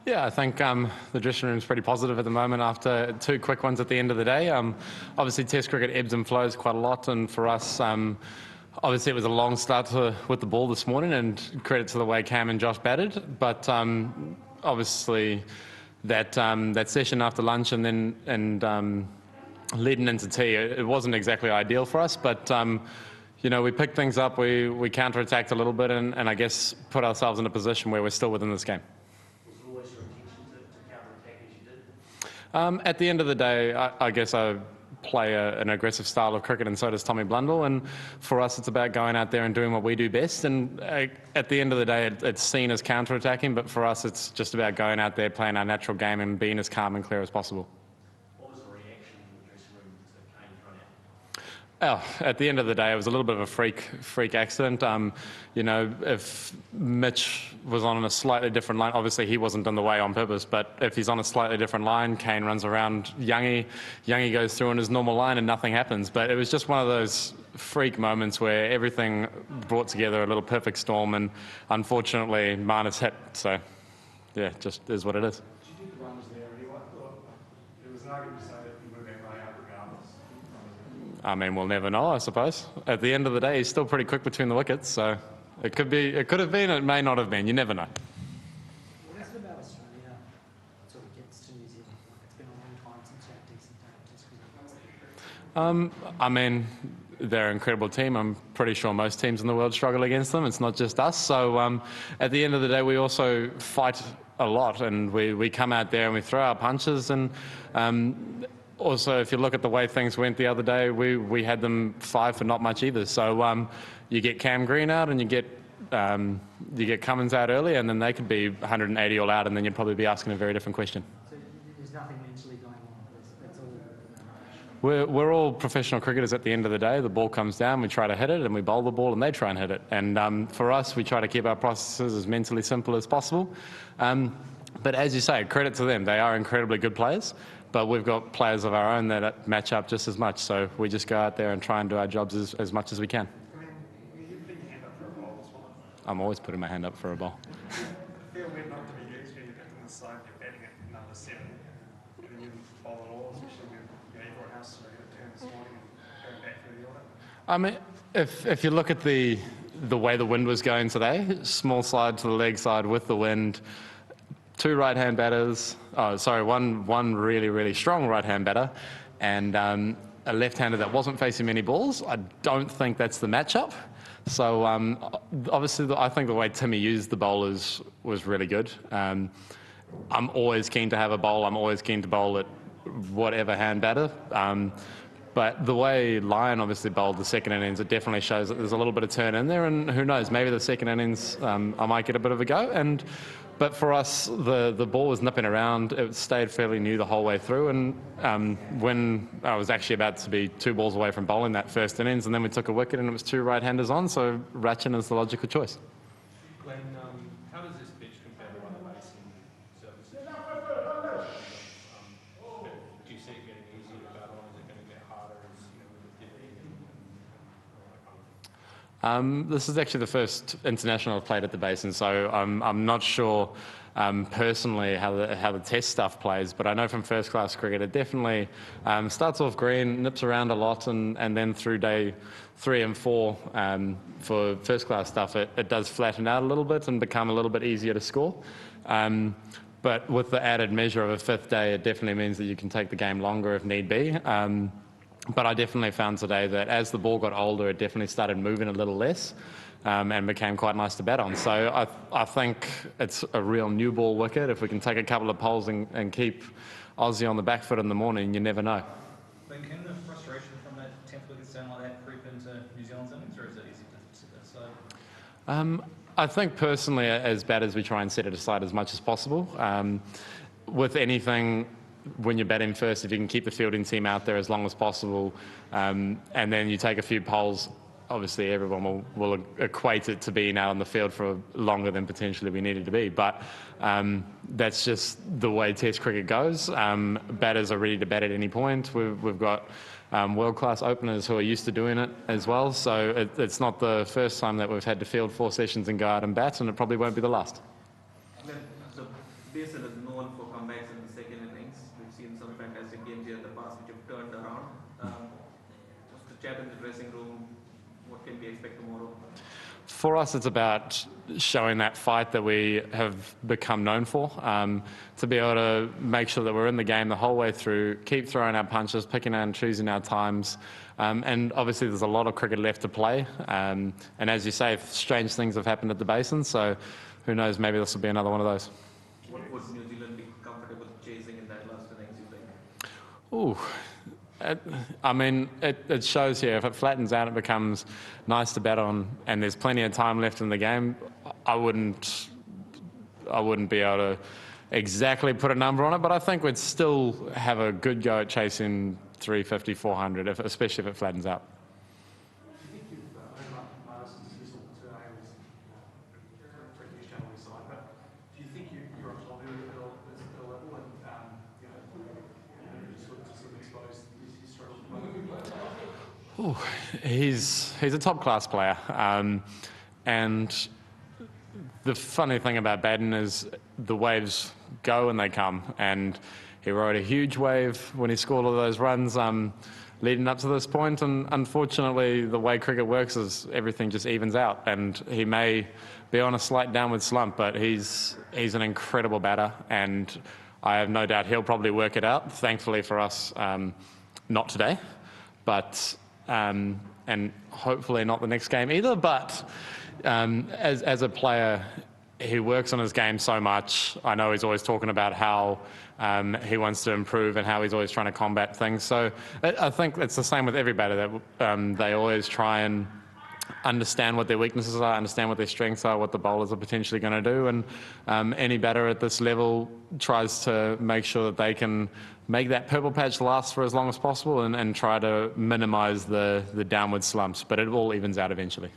Yeah, I think the dressing room's pretty positive at the moment after two quick ones at the end of the day. Obviously, Test cricket ebbs and flows quite a lot, and for us, obviously it was a long start with the ball this morning, and credit to the way Cam and Josh batted. But obviously, that session after lunch and leading into tea, it wasn't exactly ideal for us, but. We picked things up, we counter-attacked a little bit, and I guess put ourselves in a position where we're still within this game. Was it always your intention to counter-attack as you did? At the end of the day, I guess I play an aggressive style of cricket, and so does Tommy Blundell, and for us it's about going out there and doing what we do best, and at the end of the day it's seen as counter-attacking, but for us it's just about going out there, playing our natural game and being as calm and clear as possible. Oh, at the end of the day, it was a little bit of a freak accident. If Mitch was on a slightly different line, obviously he wasn't in the way on purpose, but if he's on a slightly different line, Kane runs around Youngie goes through on his normal line and nothing happens. But it was just one of those freak moments where everything brought together a little perfect storm, and unfortunately, Marnus hit. So, yeah, just is what it is. Did you think the run was there anyway? It was an argument to say that you would have been running out regardless. I mean, we'll never know, I suppose. At the end of the day, he's still pretty quick between the wickets, so it could have been, it may not have been. You never know. What is it about Australia sort of gets to New Zealand? It's been a long time since you had decent Test cricket. I mean, they're an incredible team. I'm pretty sure most teams in the world struggle against them. It's not just us. So at the end of the day, we also fight a lot, and we come out there and we throw our punches, and also, if you look at the way things went the other day, we had them 5 for not much either. So you get Cam Green out and you get Cummins out early, and then they could be 180 all out, and then you'd probably be asking a very different question. So there's nothing mentally going on. It's all. We're all professional cricketers at the end of the day. The ball comes down, we try to hit it, and we bowl the ball, and they try and hit it. And for us, we try to keep our processes as mentally simple as possible. But as you say, credit to them. They are incredibly good players. But we've got players of our own that match up just as much, so we just go out there and try and do our jobs as much as we can. I mean, you put your hand up for a bowl as well. I'm always putting my hand up for a bowl. I feel weird not to be used when you're on the side, you're batting at number 7, and then you bowl at all, especially when everyone else is going to turn this morning and going back through the order. I mean, if you look at the way the wind was going today, small slide to the leg side with the wind, 2 right-hand batters, one really, really strong right-hand batter, and a left-hander that wasn't facing many balls. I don't think that's the matchup. So obviously, I think the way Timmy used the bowlers was really good. I'm always keen to have a bowl. I'm always keen to bowl at whatever hand batter. But the way Lyon obviously bowled the second innings, it definitely shows that there's a little bit of turn in there, and who knows, maybe the second innings I might get a bit of a go. But for us, the ball was nipping around. It stayed fairly new the whole way through, and when I was actually about to be 2 balls away from bowling that first innings, and then we took a wicket and it was 2 right-handers on, so Ratchin is the logical choice. Glenn, how does this pitch compare to other Basin surfaces? Do you see it getting easier to bat on? Is it going to get harder as with the dipping and all that kind of thing? This is actually the first international I've played at the Basin, so I'm not sure personally how the test stuff plays, but I know from first class cricket it definitely starts off green, nips around a lot, and then through day 3 and 4 for first class stuff it does flatten out a little bit and become a little bit easier to score. But with the added measure of a 5th day, it definitely means that you can take the game longer if need be. But I definitely found today that as the ball got older, it definitely started moving a little less and became quite nice to bat on. So I think it's a real new ball wicket. If we can take a couple of poles and keep Aussie on the back foot in the morning, you never know. Then can the frustration from that 10th wicket sound like that creep into New Zealand's innings, or is it easy to set that aside? I think personally, as batters, we try and set it aside as much as possible. With anything, when you're batting first, if you can keep the fielding team out there as long as possible, and then you take a few poles, obviously everyone will equate it to being out on the field for longer than potentially we needed to be. But that's just the way Test cricket goes. Batters are ready to bat at any point. We've got world-class openers who are used to doing it as well. So it's not the first time that we've had to field 4 sessions and go out and bat, and it probably won't be the last. And then the Basin is known for comebacks in the second innings. We've seen some fantastic games here in the past which have turned around. What's the chat in the dressing room? What can we expect tomorrow? For us, it's about showing that fight that we have become known for, to be able to make sure that we're in the game the whole way through, keep throwing our punches, picking and choosing our times. And obviously there's a lot of cricket left to play. And as you say, strange things have happened at the Basin, so who knows, maybe this will be another one of those. What would New Zealand be comfortable chasing in that last innings, you think? Ooh. It shows here, if it flattens out, it becomes nice to bat on, and there's plenty of time left in the game. I wouldn't be able to exactly put a number on it, but I think we'd still have a good go at chasing 350, 400, especially if it flattens out. Do you think you've, I know Martin's dismissal today was for a news channel side, but do you think you're on top of it at a level and, you just sort of expose his struggles? He's a top class player, and the funny thing about Baden is the waves go and they come, and he rode a huge wave when he scored all those runs leading up to this point, and unfortunately the way cricket works is everything just evens out, and he may be on a slight downward slump, but he's an incredible batter, and I have no doubt he'll probably work it out. Thankfully for us, not today, but and hopefully not the next game either, but as a player, he works on his game so much. I know he's always talking about how he wants to improve and how he's always trying to combat things. So I think it's the same with every batter, that they always try and understand what their weaknesses are, understand what their strengths are, what the bowlers are potentially going to do, and any batter at this level tries to make sure that they can make that purple patch last for as long as possible and try to minimise the downward slumps, but it all evens out eventually.